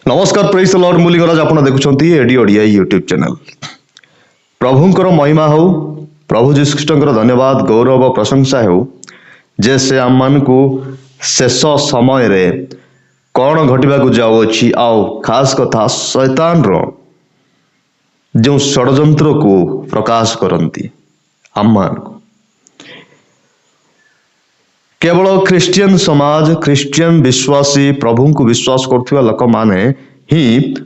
नमस्कार praise the Lord मुलिगराज आपण देखुछंती AD Odia YouTube channel. प्रभुंकर महिमा हो, प्रभु जीशु ख्रीष्टंकर धन्यवाद गौरव प्रशंसा हो जे से आम मानकु शेष समय रे कौन घटिबाकु जाउछि आउ खास कथा शैतान रो जो षडयंत्र को प्रकाश करंती आम मानकु केवल क्रिश्चियन समाज क्रिश्चियन विश्वासी प्रभु को विश्वास करथिबा लोक माने ही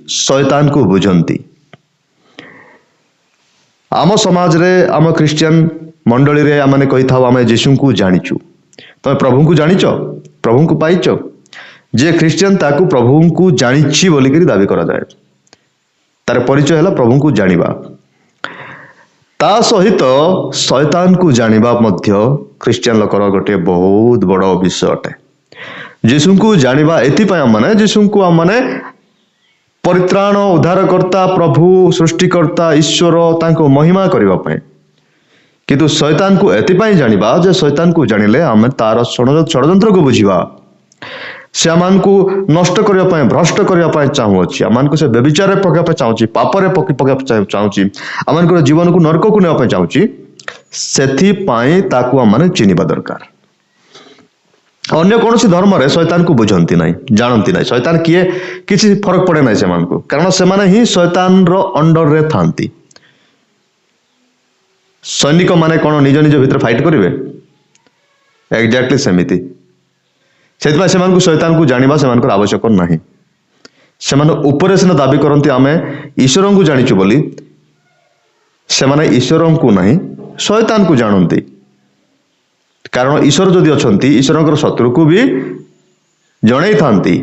शैतान को बुझंती। आम समाज रे आम क्रिश्चियन मंडली रे आमने कहि थाउ आमे यीशु को जानिचु। तमे प्रभु को जानिच, प्रभु को पाइच। जे क्रिश्चियन ताकू प्रभु को जानिछि बोली करी दाबी करा जाय। तार परिचय हैला प्रभु को जानिबा। ता सहित शैतान को जानिबा मध्य क्रिश्चियन लोकर गोटे बहुत बड़ विषय अटे। यीशु को जानिबा एथिपाय माने यीशु को माने परित्राण उद्धारकर्ता प्रभु सृष्टिकर्ता ईश्वर तांको महिमा करिबा पय। किंतु शैतान को एथिपाय जानिबा जे शैतान को जानिले आमे तार षडयंत्र को बुझिबा। से आमान को नष्ट करिया पय भ्रष्ट करिया पय चाहूछि। आमान को से व्यभिचार पका पय चाहूछि, पापरे पका चाहूछि, आमान को जीवन को नरक को नेवा पय चाहूछि। सेथि पाए ताकू आमने चिनिबा दरकार। अन्य कोनोसी धर्म रे शैतान को बुझंती नाही, जानंती नाही। शैतान किए किछि फरक पड़े नाही सेमान को, कारण से माने ही शैतान रो अंडर रे थांती। सैनिक माने कोन निज निज भीतर फाइट करिवे एग्जैक्टली सेमिति। सेतबा सेमान को शैतान को जानिबा सेमान को आवश्यक नाही। सेमान ऊपर से दाबी करंती आमे ईश्वर को जानिछु बोली, सेमाने ईश्वर को नाही शैतान को जानती। कारण ईश्वर जदि अछंती ईश्वर शत्रु को भी जणै थांती।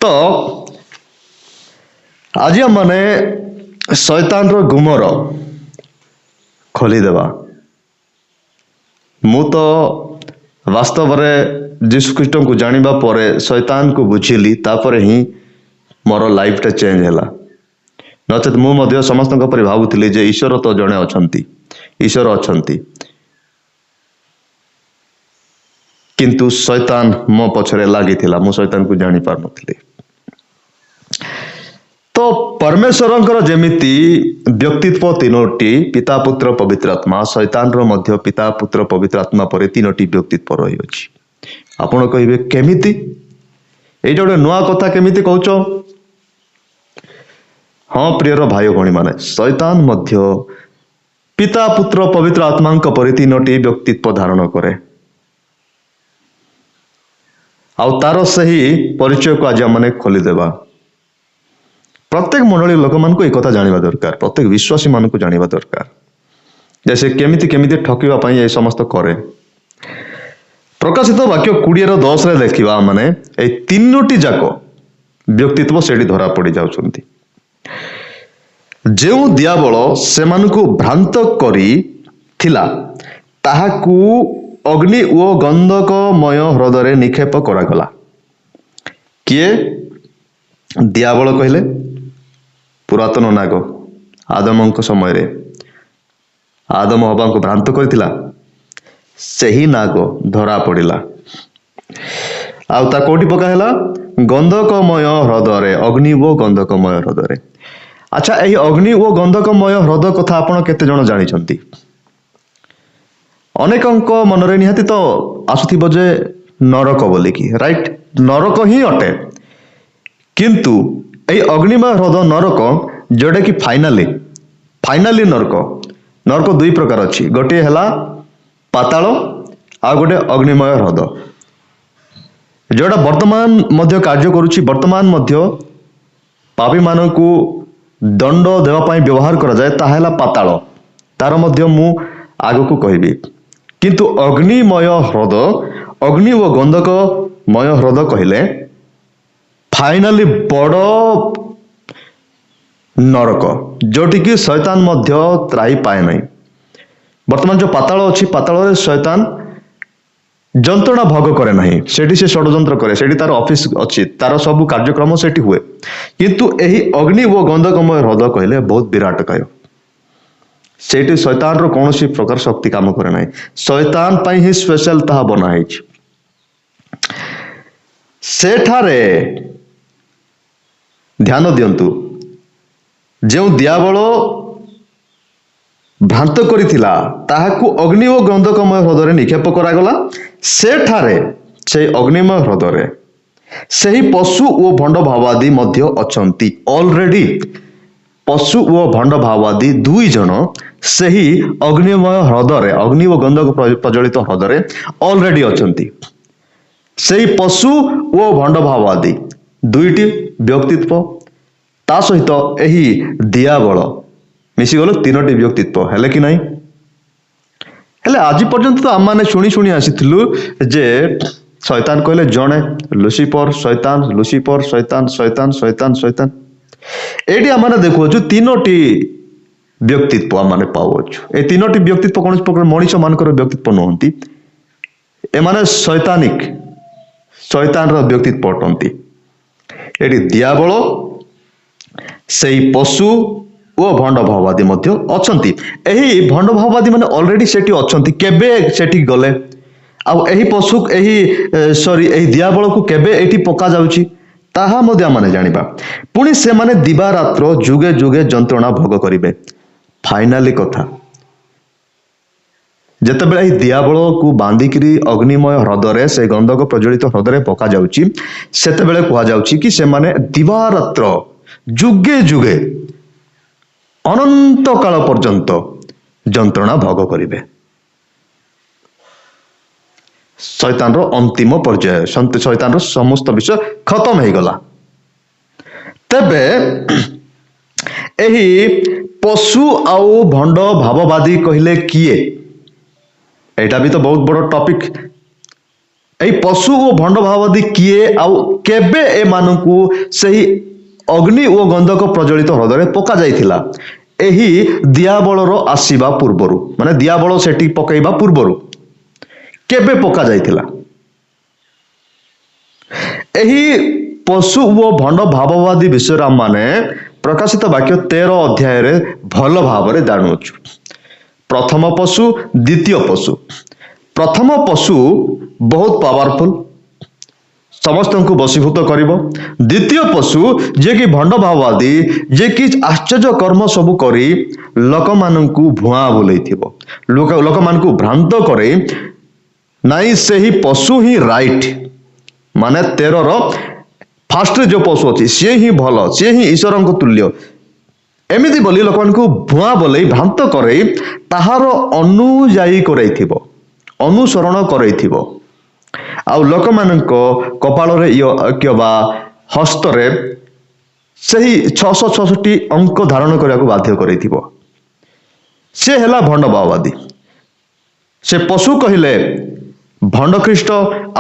तो आज माने शैतान रो गुमर खोली देवा। मु तो वास्तव रे यीशु ख्रीष्ट को जानिबा परे शैतान को बुझिली, तापरे ही मोर लाइफ टा चेंज हैला। नचेत मु मध्य समस्त परि भावुथिली जे ईश्वर तो जणे अछंती, ईश्वर अछंती, किंतु शैतान मो पछरे लागि थिला। मु शैतान को जानि पार नथिली। तो परमेश्वरंकर जेमिति व्यक्तित्व तीनोटी पिता पुत्र पवित्र आत्मा, शैतान रो मध्य पिता पुत्र पवित्र आत्मा परे तीनोटी व्यक्तित्व रही अछि। आपण कहिबे केमिति एइ जोडे नुआ कथा केमिति कहउचो? हाँ प्रियर भाई भणी माने शैतान मध्य पिता पुत्र पवित्र आत्मा परि तीनोटी व्यक्तित्व धारण करे। आउ तार सही परिचय को आज माने खोली देबा। प्रत्येक मंडली लोक मान को एक कथा जानिबा दरकार, प्रत्येक विश्वासी मान को जानिबा दरकार जैसे केमिति केमिति ठकिबा पई ए समस्त करे। प्रकाशित वाक्य 20:10 रे देखिबा माने ए तीनोटी जाको व्यक्तित्व सेडी धरा पड़ी जाउछंती। जो दियाबल सेमानकु भ्रांत करी थिला ताहाकू अग्नि ओ गंधकमय हृदय निक्षेप करागला। किए दियाबल कहले? पुरातन नाग आदमंक समय रे आदम हवा को भ्रांत करथिला, सही नाग धरा पड़िला। आउ ता कोठी पका हैला? गंधकमय हृदय, अग्नि ओ गंधकमय हृदय। अच्छा, यही अग्नि ओ गंधकमय हृदय कथा आपण केते जण जानिछंती? अनेकंक मनरे निहाती तो आसुथिबो जे नरक बोली की, राइट? नरक ही अटे। किंतु एई अग्निमय हृदय नरक जोडे की फाइनली नरक दुई प्रकार अछि। गोटे हैला पाताल आ गोटे अग्निमय हृदय। जोडा वर्तमान मध्य कार्य करूची, वर्तमान मध्य पापी मानकू दंड देवा पाई व्यवहार करा जाए, ताहेला पाताल। तार मध्य मु आगु को कहबी। किंतु अग्निमय हृदय, अग्नि व गंधकमय हृदय कहले फाइनली बड़ नरक, जोटी की शैतान मध्य त्राही पाए नहीं। वर्तमान जो पाताल अछि, पाताल रे शैतान जंत्रणा भोग करे नहीं, सेठी से षडयंत्र करे, सेठी तार ऑफिस अछि, तार सब कार्यक्रम सेठी हुए। किंतु एही अग्नि व गंधकमय हृदय कहले बहुत विराट काय। सेठी शैतान रो कोनोसी प्रकार शक्ति काम करे नहीं, शैतान पई ही स्पेशल ताहा बना है। सेठारे ଧ୍ୟାନ ଦିଅନ୍ତୁ, ଯେଉଁ ଦିଆବଳ ଭ୍ରାନ୍ତ କରିଥିଲା ତାହାକୁ ଅଗ୍ନି ଓ ଗନ୍ଧକମୟ ହ୍ରଦରେ ନିକ୍ଷେପ କରାଗଲା। ସେଠାରେ ସେଇ ଅଗ୍ନିମୟ ହ୍ରଦରେ ସେହି ପଶୁ ଓ ଭଣ୍ଡ ଭାବବାଦୀ ମଧ୍ୟ ଅଛନ୍ତି। ଅଲରେଡି ପଶୁ ଓ ଭଣ୍ଡ ଭାବବାଦୀ 2 ଜଣ ସେହି ଅଗ୍ନିମୟ ହ୍ରଦରେ, ଅଗ୍ନି ଓ ଗନ୍ଧକ ପ୍ରଜ୍ୱଳିତ ହ୍ରଦରେ ଅଲରେଡି ଅଛନ୍ତି। ସେହି ପଶୁ ଓ ଭଣ୍ଡ ଭାବବାଦୀ 2ଟି ବ୍ୟକ୍ତିତ୍ୱ, ତା ସହିତ ଏହି ଦିଆବଳ ମିଶିଗଲେ 3ଟି ବ୍ୟକ୍ତିତ୍ୱ ହେଲେ କି ନାହିଁ? ହେଲେ ଆଜି ପର୍ଯ୍ୟନ୍ତ ତ ଆମମାନେ ଶୁଣି ଆସିଥିଲୁ ଯେ ଶୈତାନ କହିଲେ ଜଣେ, ଲୁସିଫର ଶୈତାନ, ଲୁସିଫର ଶୈତାନ, ଶୈତାନ ଶୈତାନ ଶୈତାନ। ଏଇଠି ଆମମାନେ ଦେଖୁଅଛୁ 3ଟି ବ୍ୟକ୍ତିତ୍ୱ ଆମମାନେ ପାଉଅଛୁ। ଏ 3ଟି ବ୍ୟକ୍ତିତ୍ୱ କୌଣସି ପ୍ରକାର ମଣିଷ ମାନଙ୍କର ବ୍ୟକ୍ତିତ୍ୱ ନୁହନ୍ତି। ଏମାନେ ଶୈତାନର ବ୍ୟକ୍ତିତ୍ୱ ଅଟନ୍ତି। ଏଠି ଦିଆବଳ, ସେଇ ପଶୁ ଓ ଭଣ୍ଡ ଭାବବାଦୀ ମଧ୍ୟ ଅଛନ୍ତି। ଏହି ଭଣ୍ଡ ଭାବବାଦୀ ମାନେ ଅଲରେଡି ସେଠି ଅଛନ୍ତି। କେବେ ସେଠି ଗଲେ, ଆଉ ଏହି ପଶୁ ଏହି ଦିଆବଳକୁ କେବେ ଏଠି ପକାଯାଉଛି ତାହା ମଧ୍ୟ ଆମେ ଜାଣିବା। ପୁଣି ସେମାନେ ଦିବାରାତ୍ର ଯୁଗେ ଯୁଗେ ଯନ୍ତ୍ରଣା ଭୋଗ କରିବେ। ଫାଇନାଲି କଥା, ଯେତେବେଳେ ଏହି ଦିଆବଳକୁ ବାନ୍ଧିକିରି ଅଗ୍ନିମୟ ହ୍ରଦରେ, ସେ ଗନ୍ଧକ ପ୍ରଜ୍ୱଳିତ ହ୍ରଦରେ ପକାଯାଉଛି, ସେତେବେଳେ କୁହାଯାଉଛି କି ସେମାନେ ଦିବାରାତ୍ର ଯୁଗେ ଯୁଗେ ଅନନ୍ତ କାଳ ପର୍ଯ୍ୟନ୍ତ ଯନ୍ତ୍ରଣା ଭୋଗ କରିବେ। ଶୈତାନର ଅନ୍ତିମ ପର୍ଯ୍ୟାୟ, ଶୈତାନର ସମସ୍ତ ବିଷୟ ଖତମ ହେଇଗଲା। ତେବେ ଏହି ପଶୁ ଆଉ ଭଣ୍ଡ ଭାବବାଦୀ କହିଲେ କିଏ? ଏଇଟା ବି ତ ବହୁତ ବଡ଼ ଟପିକ। ଏହି ପଶୁ ଓ ଭଣ୍ଡ ଭାବବାଦୀ କିଏ, ଆଉ କେବେ ଏମାନଙ୍କୁ ସେହି ଅଗ୍ନି ଓ ଗନ୍ଧକ ପ୍ରଜ୍ୱଳିତ ହ୍ରଦରେ ପକାଯାଇଥିଲା? ଏହି ଦିଆବଳର ଆସିବା ପୂର୍ବରୁ, ମାନେ ଦିଆବଳ ସେଠି ପକାଇବା ପୂର୍ବରୁ କେବେ ପକାଯାଇଥିଲା? ଏହି ପଶୁ ଓ ଭଣ୍ଡ ଭାବବାଦୀ ବିଷୟରେ ଆମମାନେ ପ୍ରକାଶିତ ବାକ୍ୟ 13 ଅଧ୍ୟାୟରେ ଭଲ ଭାବରେ ଜାଣୁଅଛୁ। ପ୍ରଥମ ପଶୁ, ଦ୍ୱିତୀୟ ପଶୁ। ପ୍ରଥମ ପଶୁ ବହୁତ ପାୱାରଫୁଲ, ସମସ୍ତଙ୍କୁ ବଶୀଭୂତ କରିବ। ଦ୍ୱିତୀୟ ପଶୁ ଯିଏକି ଭଣ୍ଡ ଭାବବାଦୀ, ଯିଏକି ଆଶ୍ଚର୍ଯ୍ୟ କର୍ମ ସବୁ କରି ଲୋକମାନଙ୍କୁ ଭୁଆଁ ବୁଲେଇଥିବ, ଲୋକମାନଙ୍କୁ ଭ୍ରାନ୍ତ କରେଇ, ନାଇଁ ସେହି ପଶୁ ହିଁ ରାଇଟ୍, ମାନେ 13ର ଫାଷ୍ଟରେ ଯେଉଁ ପଶୁ ଅଛି ସିଏ ହିଁ ଭଲ, ସିଏ ହିଁ ଈଶ୍ୱରଙ୍କ ତୁଲ୍ୟ, ଏମିତି ବୋଲି ଲୋକମାନଙ୍କୁ ଭୁଆଁ ବୋଲେଇ ଭ୍ରାନ୍ତ କରେଇ ତାହାର ଅନୁଯାୟୀ କରେଇଥିବ, ଅନୁସରଣ କରେଇଥିବ। ଆଉ ଲୋକମାନଙ୍କ କପାଳରେ ବା ହସ୍ତରେ ସେହି 666ଟି ଅଙ୍କ ଧାରଣ କରିବାକୁ ବାଧ୍ୟ କରେଇଥିବ। ସେ ହେଲା ଭଣ୍ଡ ଭାବବାଦୀ। ସେ ପଶୁ କହିଲେ ଭଣ୍ଡ ଖ୍ରୀଷ୍ଟ,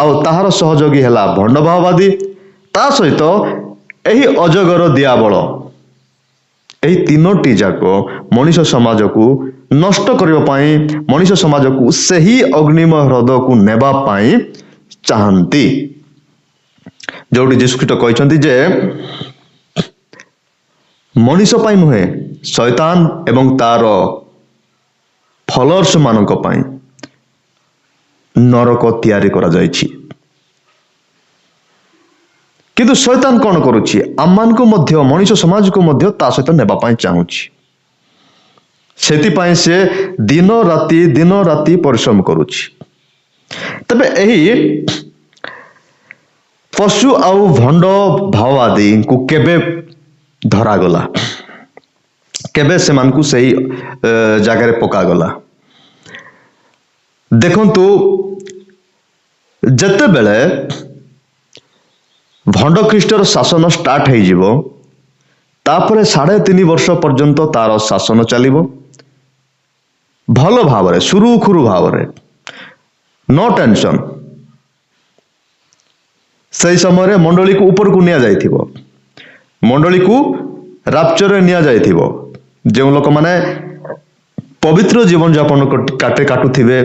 ଆଉ ତାହାର ସହଯୋଗୀ ହେଲା ଭଣ୍ଡ ଭାବବାଦୀ। ତା ସହିତ ଏହି ଅଜଗର ଦିଆବଳ, ଏହି 3ଟି ଯାକ ମଣିଷ ସମାଜକୁ ନଷ୍ଟ କରିବା ପାଇଁ, ମଣିଷ ସମାଜକୁ ସେହି ଅଗ୍ନିମୟ ହ୍ରଦକୁ ନେବା ପାଇଁ ଚାହାନ୍ତି। ଯୋଉଠି ଯୀଶୁଖ୍ରୀଷ୍ଟ କହିଛନ୍ତି ଯେ ମଣିଷ ପାଇଁ ନୁହେଁ, ଶୈତାନ ଏବଂ ତାର ଫଲୋଅର୍ସ ମାନଙ୍କ ପାଇଁ ନରକ ତିଆରି କରାଯାଇଛି। କିନ୍ତୁ ଶୈତାନ କଣ କରୁଛି? ଆମମାନଙ୍କୁ ମଧ୍ୟ, ମଣିଷ ସମାଜକୁ ମଧ୍ୟ ତା ସହିତ ନେବା ପାଇଁ ଚାହୁଁଛି। ସେଥିପାଇଁ ସେ ଦିନ ରାତି ପରିଶ୍ରମ କରୁଛି। ତେବେ ଏହି ପଶୁ ଆଉ ଭଣ୍ଡ ଭାବବାଦୀଙ୍କୁ କେବେ ଧରାଗଲା? କେବେ ସେମାନଙ୍କୁ ସେହି ଜାଗାରେ ପକାଗଲା? ଦେଖନ୍ତୁ, ଯେତେବେଳେ ଭଣ୍ଡ ଖ୍ରୀଷ୍ଟର ଶାସନ ଷ୍ଟାର୍ଟ ହେଇଯିବ, ତାପରେ 3.5 ବର୍ଷ ପର୍ଯ୍ୟନ୍ତ ତାର ଶାସନ ଚାଲିବ ଭଲ ଭାବରେ, ସୁରୁଖୁରୁ ଭାବରେ, ନୋ ଟେନସନ। ସେହି ସମୟରେ ମଣ୍ଡଳୀକୁ ଉପରକୁ ନିଆଯାଇଥିବ, ମଣ୍ଡଳୀକୁ ରାପ୍ଚରରେ ନିଆଯାଇଥିବ। ଯେଉଁ ଲୋକମାନେ ପବିତ୍ର ଜୀବନଯାପନ କାଟୁଥିବେ,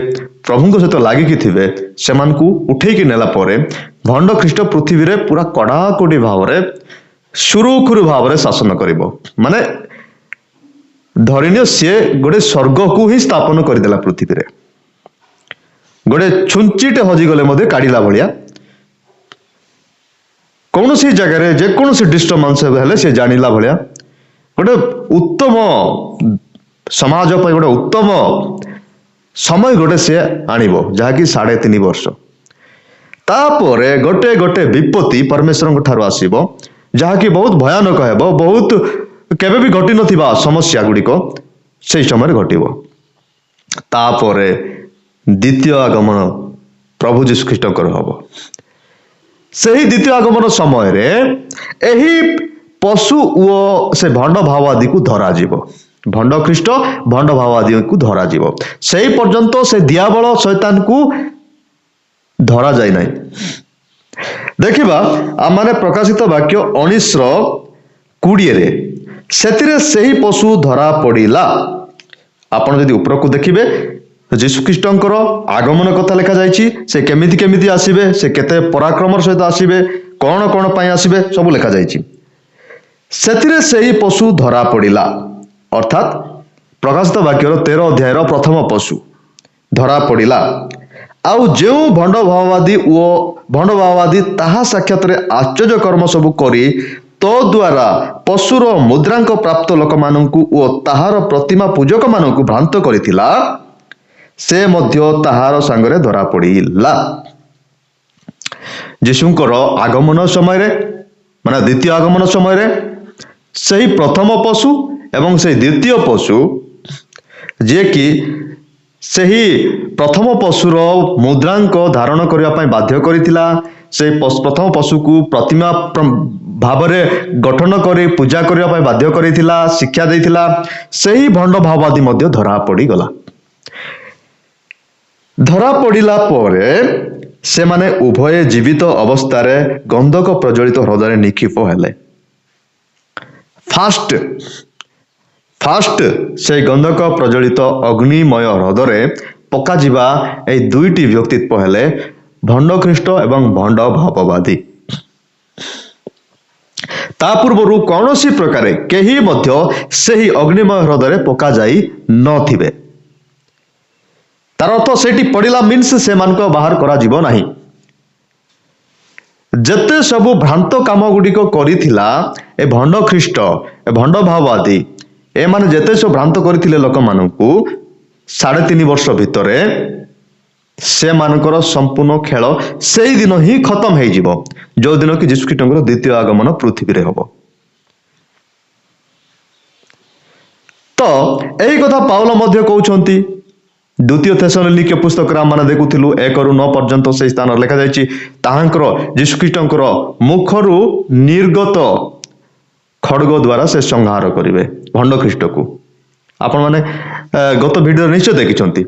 ପ୍ରଭୁଙ୍କ ସହିତ ଲାଗିକି ଥିବେ, ସେମାନଙ୍କୁ ଉଠେଇକି ନେଲା ପରେ ଭଣ୍ଡ ଖ୍ରୀଷ୍ଟ ପୃଥିବୀରେ ପୁରା କଡ଼ାକଡ଼ି ଭାବରେ, ସୁରୁଖୁରୁ ଭାବରେ ଶାସନ କରିବ। ମାନେ ଧରିନିଅ ସିଏ ଗୋଟେ ସ୍ୱର୍ଗକୁ ହିଁ ସ୍ଥାପନ କରିଦେଲା ପୃଥିବୀରେ। ଗୋଟେ ଛୁଞ୍ଚିଟେ ହଜିଗଲେ ମଧ୍ୟ କାଢିଲା ଭଳିଆ कौन सी जगह जेकोसी डिस्टर्बांस हेले से जानिला भलिया गोटे उत्तम समाज पर गोटे उत्तम समय गोटे से आनिबो जहाँकि 3.5 वर्ष तापरे गोटे गोटे विपत्ति परमेश्वर ठारू आसीबो जहाँकि बहुत भयानक हेबो बहुत केबे भी घटी नथिबा समस्या गुड़िक से समय घटिबो तापरे द्वितीय आगमन प्रभु जीशु ख्रीष्टकर हबो सही द्वितीय आगमन समय रे एही पशु ओ से भंड भाववादी को धरा जीवो भंड ख्रीष्ट भंड भाववादी को धरा जीवो सही पर्यंत से दियाबल शैतान को धरा जाय नाही देखिबा आमाने प्रकाशित वाक्य 19:20 रे सेतिरे सही पशु धरा पड़िला आपण जदि ऊपर को देखिबे जीशु ख्रीष्टंकर आगमन कथा लिखा जायछि से केमिति केमिति आसीबे से केते पराक्रमर सहित आसीबे कोन कोन पई आसीबे सब लिखा जायछि सेतिरे सही पशु धरा पड़िला अर्थात प्रकाशित वाक्यर 13 अध्यायर प्रथम पशु धरा पड़िला आउ जो भंड भाववादी ताहा साक्षात रे आश्चर्य कर्म सब करी तो द्वारा पशुर मुद्रांक प्राप्त लोक माननकु ओ ताहार प्रतिमा पूजक माननकु भ्रांत करिथिला से मध्य ताहार संगरे धरा पड़िला यीशुंकर आगमन समय रे माने द्वितीय आगमन समय रे सही प्रथम पशु एवं से द्वितीय पशु जे कि सही प्रथम पशुर मुद्रांक धारण करने पाई बाध्य करिथिला से प्रथम पशु को प्रतिमा भाव में गठन कर पूजा करने पाई बाध्य करिथिला शिक्षा देथिला सही भंड भाववादी मध्य धरा पड़ी गला धरा पड़िला परे से माने उभय जीवित अवस्था गंधक प्रज्वलित हृदय निक्षिप हेले फास्ट से गंधक प्रज्वलित अग्निमय हृदय पका जिबा ए दुईटी व्यक्तित्व हेले भंड ख्रीष्ट एवं भंड भाववादी ता पूर्व कौन सी प्रकार केही मध्य सही अग्निमय हृदय पका जाई नथिबे तार अर्थ सेठी पड़िला मीन्स से मान बाहर करा जीव नाही जते सबु भ्रांत काम गुड़िक करिथिला ए भंड ख्रीष्ट ए भंड भाववादी ए माने जते सब भ्रांत करिथिले लोक मानकु 3.5 वर्ष भितरे से मानकर संपूर्ण खेल से दिन ही खत्म हो जिवो जो दिन कि यीशु ख्रीष्टଙ୍କର द्वितीय आगमन पृथ्वी रे हबो तो एही कथा पाउल मध्य कहउछंती द्वितीय थेसलोनिके पुस्तक रा माने देखुथिलु 1-9 पर्यंत से स्थान लिखा जायछि ताहांकर यीशु ख्रीष्टଙ୍କର मुखरु निर्गत खड्ग द्वारा से संहार करिवे भंड ख्रीष्ट को आपण माने गत वीडियो निश्चय देखिछंती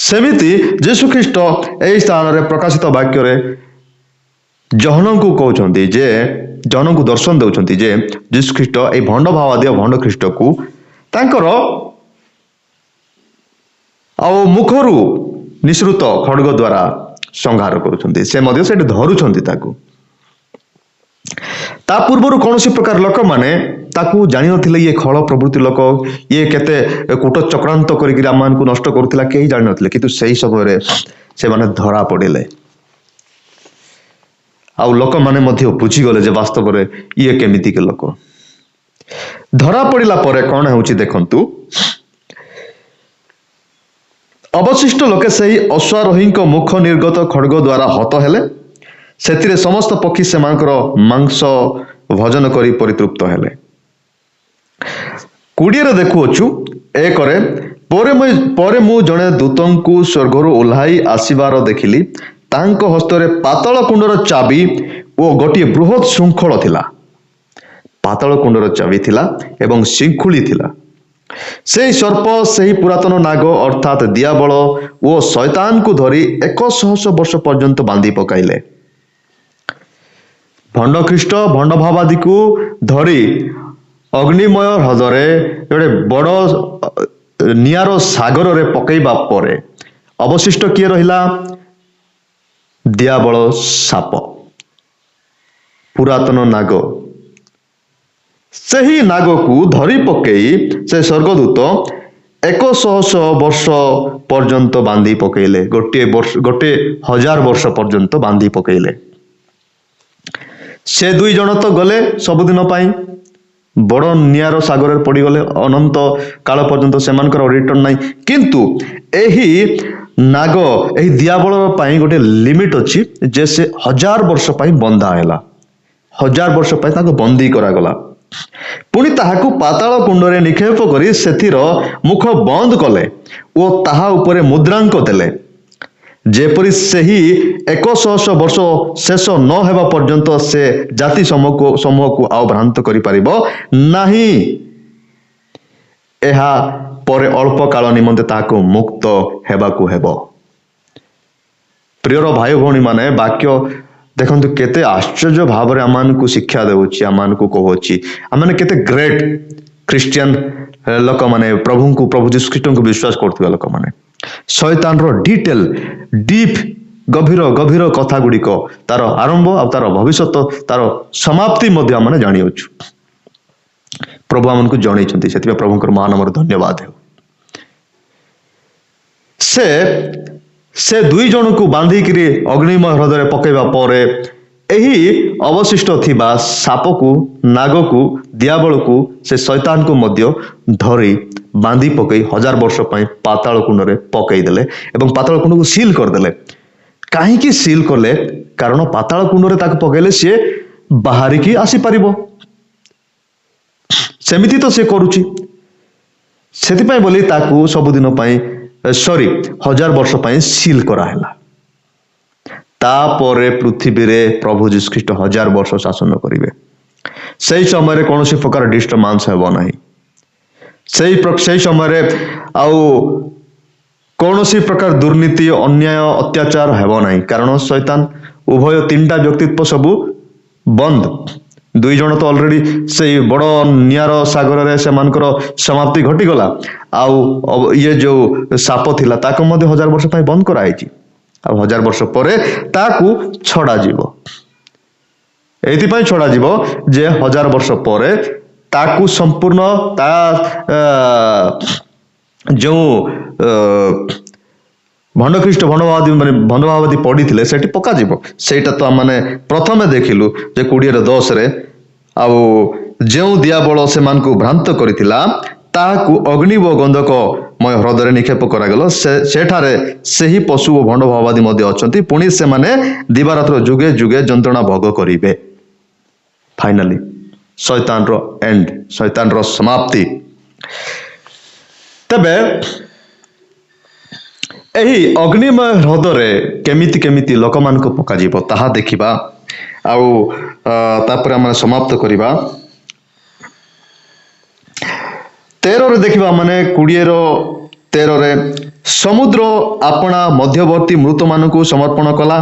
सेमिति यीशु ख्रीष्ट एही स्थान रे प्रकाशित वाक्य रे जहन को कहउछंती जे जहन को दर्शन देउछंती जे यीशु ख्रीष्ट ए भंड भाववादी भंड ख्रीष्ट को तांकर आउ मुखरु निसृत खड्ग द्वारा संहार करुछंती से मध्य से धरुछंती ताकू ता पूर्व कौन सी प्रकार लोक माने ताकू जानि नथिले ये खळ प्रवृत्ति लोक ये केते कूट चक्रांत करिक आमान को नष्ट करुथिला केही जानि नथिले किंतु सही समय रे से माने धरा पड़िले आउ लोक माने मध्य बुझी गले जे वास्तव रे ये केमिति के लोक धरा पड़िला परे कोन होउची देखंतु अवशिष्ट लोके सही अश्वारोही मुख निर्गत खड्ग द्वारा हत हेले सेतिरे समस्त पक्षी से मांस भोजन करी परितृप्त हेले 20 देखुअछु एकरे परे मु जणे दूतंकु स्वर्गरु ओल्हाई आसीबार देखिली तांको हस्तरे पाताल कुंडर चाबी ओ गोटे बृहत शृंखल थिला पाताल कुंडर चाबी थिला एवं शृंखुली थिला से सर्प से पुरातन नाग अर्थात दियाबल ओ शैतान को धरी 100 वर्ष पर्यंत बांधी पकाइले भंड ख्रीष्ट भंड भाववादी को धरी अग्निमय हृदय गोटे बड़ नियार सागर रे पकईबा परे अवशिष्ट किए रहिला दियाबल साप पुरातन नाग सही नाग को धरी पकई से स्वर्गदूत 100 वर्ष पर्यंत बांधी पकईले गोटे 1000 वर्ष पर्यंत बांधी पकईले से दुई जन तो गले सबुदिन पाई बड़ निआर सागर पड़गले अनंत काल पर्यंत से रिटर्न नहीं किंतु एही नाग एही दियाबल पाई गोटे लिमिट अच्छी जे से 1000 वर्ष पाई बंधा हैला 1000 वर्ष पाई ताको बंदी करागला पुणी ताहाकू पाताल कुंडरे निक्षेप करी सेथिर मुख बंद कले ओ ताहा उपरे मुद्रांक देले जेपरी सही 100 वर्ष शेष न हेबा पर्यंत से जाति समूह को आउ भ्रांत करि परिबो नाही एहा परे अल्प काल निमंते ताको मुक्त हेबाकू हेबो। प्रियर भाई भौणी माने वाक्य देखंतु केते आश्चर्य भाव आमान को शिक्षा देउछि आमान को कहउछि आमाने केते ग्रेट क्रिश्चियन लोक माने प्रभु जीसु ख्रीष्ट को विश्वास करथिबा लोक माने शैतान रो डिटेल डीप गभीर गभीर कथा गुड़िक तार आरंभ आ तार भविष्य तार समाप्ति मध्य आम जानी अच्छु प्रभु आम को जन से प्रभु महानाम धन्यवाद हो से दुई जन को बांधिक अग्निमय ह्रदय पकईवा परे एही अवशिष्ट थिबा साप को नाग को दियाबल को से शैतान को मध्य धरी बांधी पकई 1000 वर्ष पाई पाताल कुंड पकई देले एवं पाताल कुंड को सील करदेले कहीं सील कले कारण पाताल कुंड पकईले सी बाहरिकी आसी पारिबो सेमिति तो सी करुची सेतिपाई बोली ताकू सबुदिन पाई 1000 वर्ष पाई सील कराहेला तापरे पृथ्वी रे प्रभु जीसु ख्रीष्ट 1000 वर्ष शासन करिवे सही समय कौन प्रकार डिस्टर्बांस हेबो नाही सही समय आउ कौन प्रकार दुर्नीति अन्याय अत्याचार हेबो नाही कारण शैतान उभय 3टा व्यक्तित्व सबु बंद दुई जन तो ऑलरेडी से बड़ निआर सागर रे से मानकर समाप्ति घटी गला आउ ये जो साप थिला ताको मध्ये 1000 वर्ष पाई बंद कराई आ 1000 वर्ष परे ताकू छड़ा जीवो एथिपाई छड़ा जीवो जे 1000 वर्ष परे ताकू संपूर्ण ता जो भंडख्रीष्ट भंडभावादी पड़ी थे सेठी पका जीवो सेटा तो माने प्रथमे देखिलु जे 20:10 रे आउ जो दियाबल से मान को भ्रांत करिथिला ताकू अग्नि व गंधकमय ह्रदय निक्षेप करागल सेठारे सेही पशु और भंड भावादी मध्य अछंती पुणी से माने दिवारात्र जुगे जुगे जंत्रणा भोग करिवे फाइनली शैतान रो एंड शैतान रो समाप्ति तबे एही अग्निमय ह्रदय केमिति केमिति लोक मान को पका जीवो ताहा देखिबा आउ तापर हम समाप्त करिबा 13 रे देखिबा माने 20:13 रे समुद्र आपणा मध्यवर्ती मृत मानकु समर्पण कला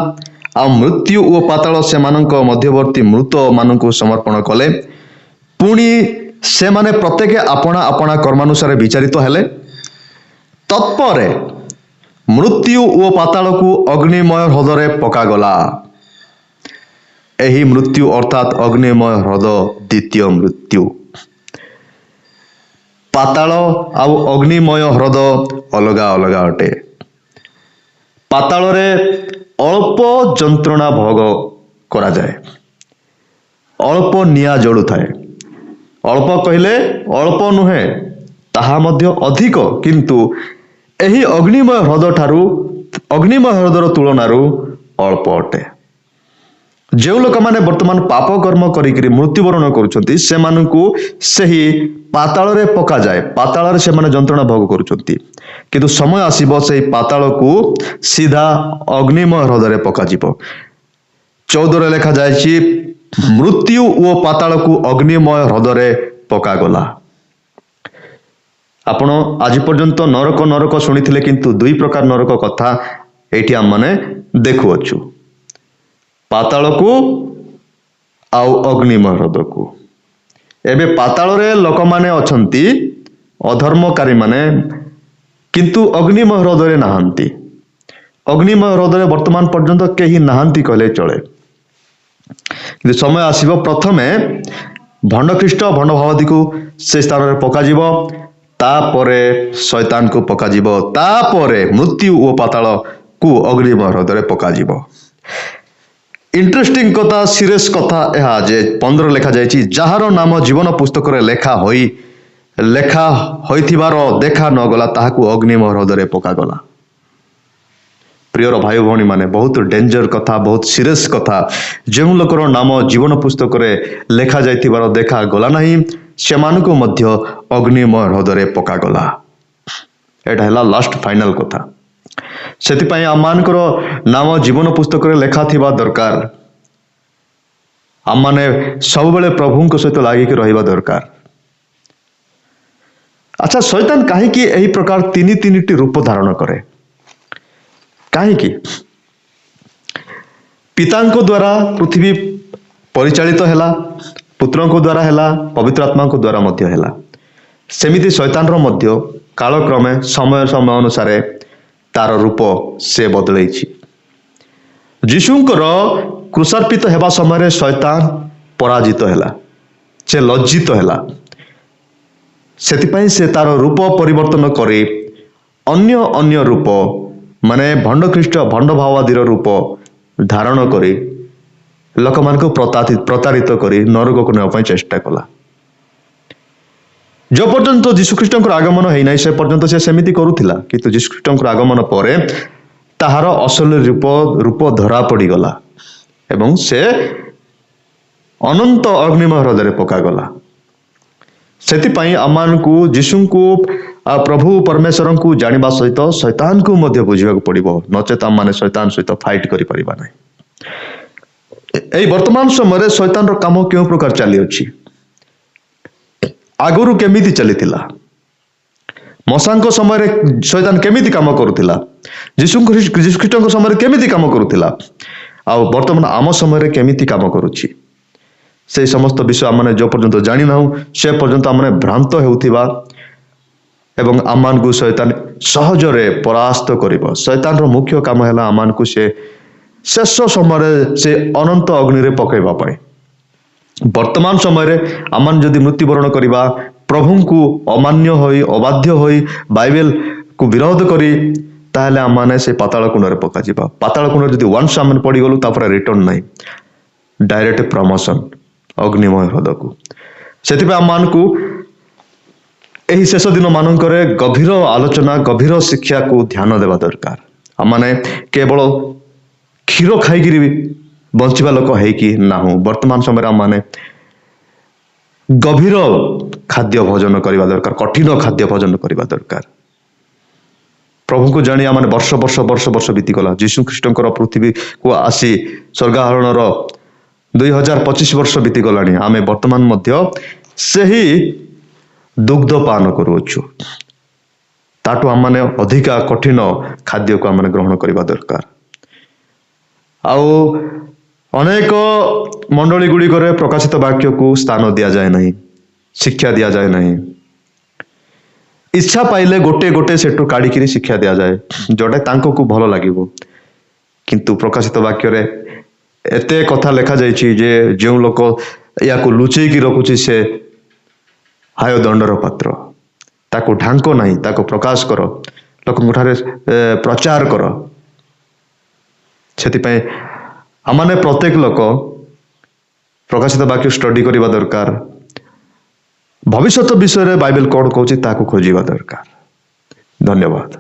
आ मृत्यु ओ पाताल से मानक मध्यवर्ती मृत मानकु समर्पण कले पुणी से माने प्रत्येक आपणा आपणा कर्मानुसार विचारित हेले तत्परे मृत्यु ओ पाताल को अग्निमय ह्रदय पका गला एही मृत्यु अर्थात अग्निमय ह्रद द्वितीय मृत्यु पाताल आउ अग्निमय ह्रद अलगा अलगा अटे पाताल रे अल्प जंत्रणा भोग करा जाए अल्प निया जड़ू थाए अल्प कहले अल्प नुहे ताहा मध्य अधिक किंतु एही अग्निमय ह्रद ठारू अग्निमय ह्रदर तुलनारू अल्प अटे जो लोक माने वर्तमान पाप कर्म करिकरी मृत्युवरण करुछंती से मानकू सही पाताल रे पका जाए पाताल रे से माने जंत्रणा भोग करुछंती किंतु समय आसीबो सही पाताल को सीधा अग्निमय ह्रदय पका जीवो 14 रे लिखा जायछि मृत्यु ओ पाताल को अग्निमय ह्रदय पका गला आपण आज पर्यंत नरक नरक शुणी किंतु दुई प्रकार नरक कथा एठी हम माने देखु अछु पाताल को आउ अग्निमय ह्रद को एबे पाताल रे लोक माने अछंती अधर्मकारी माने किंतु अग्निमय ह्रदय नाहंती अग्निमय ह्रदय वर्तमान पर्यंत केही नाहंती कहले चले किंतु समय आसीबो प्रथमे भंडख्रीष्ट भंडभावादी को से स्थान रे पका जीवो तापरे शैतान को पका जीवो तापरे मृत्यु ओ पाताल को अग्निमय ह्रदय पका जीवो इंटरेस्टिंग कथा सीरियस कथा यह जे 15 लेखा जाइछि जहार नाम जीवन पुस्तक रे लेखा होइथिबार देखा न गला ताहाकू अग्निमय हृदय पका गला। प्रियर भाई भौणी माने बहुत डेंजर कथा बहुत सीरियस कथा जो लोकर नाम जीवन पुस्तक रे लेखा जाइथिबार देखा गला नहीं सेमानकू मध्य अग्निमय हृदय पका गला। एटा हला लास्ट फाइनल कथा। सेतिपाई आमानकर नाम जीवन पुस्तक रे लेखा थिबा दरकार। आम माने सब बेले प्रभु सहित लागिक रहिबा दरकार। अच्छा शैतान काहेकि एही प्रकार तीन रूप धारण करे काहेकि पितांको द्वारा पृथ्वी परिचालित हैला पुत्रंको द्वारा हैला पवित्र आत्मांको द्वारा मध्य हैला सेमिति शैतानर मध्य कालक्रमे समय समय अनुसार तार रूप से बदलैछि। यीशुंकर क्रूसार्पित हेबा समय शैतान पराजित हैला से लज्जित हैला सेतिपाई से तार रूप परिवर्तन करे अन्य अन्य रूप माने भंड ख्रीष्ट भंड भावादीर रूप धारण करे लोक मान को प्रतारित करे नरक को नेबा चेष्टा कला। जो पर्यंत जीशुख्रीष्ट आगमन है ना से पर्यंत से सेमिति करुथिला किंतु जीशुख्रीष्ट आगमन पर ताहार असल रूप धरा पड़गला एवं से अनंत अग्निमय हृदय पकागला। सेतिपाई आमानकू जीशुंकू प्रभु परमेश्वर को जानिबा सहित शैतान को मध्य बुझिବାକୁ पड़िबो नचेत आम माने शैतान सहित फाइट करि परिबा नै। एई वर्तमान समय शैतान रो काम केउ प्रकार चली अछि आगुरु केमिति चलीथिला मसांको समय शैतान केमिति काम करुथिला जीशुख्रीष्टଙ୍କ समय केमिति काम करुथिला आ वर्तमान आम समय केमिति काम करुछि से समस्त विषय आमने जो पर्यंत जानि नाहु से पर्यंत आमने भ्रांत हेउथिबा एवं आमान को शैतान सहज रे परास्त करिबो। शैतान रो मुख्य काम हैला आमान को से शेष समय से अनंत अग्नि रे पकैबा पय। वर्तमान समय रे आमान जदि मृत्युवरण करिबा प्रभु को अमान्य होई अबाध्य होई बाइबल को विरोध करी ताहले आमाने से पाताल कुंड रे पका जिबा। पाताल कुंड जदि वंस आमन पड़ी गलु तापर रिटर्न नाही डायरेक्ट प्रमोशन अग्निमय हृदय को। सेतिबा आमान को एही शेष दिन मानकरे गभीर आलोचना गभीर शिक्षा को ध्यान देवा दरकार। आमाने केवल क्षीर खाइकिरी बंचिबा लोक है कि नाहु वर्तमान समय आमाने गभीर खाद्य भोजन करबा दरकार कठिन खाद्य भोजन करबा दरकार। प्रभु को जानी आमाने वर्ष वर्ष वर्ष वर्ष बीती गला जीशु ख्रीष्टंकर पृथ्वी को आसी स्वर्गारोहणर 2025 वर्ष बीती गलानी आमे वर्तमान मध्य सही दुग्ध पान करुछु ताटू आम माने अधिका कठिन खाद्य को आम ग्रहण करबा दरकार। आउ अनेक मंडली गुड़िक प्रकाशित वाक्य को स्थान दि जाए नहीं शिक्षा दि जाए नहीं इच्छा पाइले गोटे गोटे सेठू काढ़ी शिक्षा दि जाए जोटा तांको को भल लागिबो किंतु प्रकाशित वाक्य रे एते कथा लेखा जाइछि जे जो लोक या को लुचेई की रखुछि से हाय दंडर पात्र ताको ढांको नहीं ताको प्रकाश कर लोक ठारे प्रचार कर। सेतिपय आमाने प्रत्येक लोक प्रकाशित वाक्य स्टडी करबा दरकार भविष्यत विषय रे बाइबल कोड कहछि ताको खोजिबा दरकार। धन्यवाद।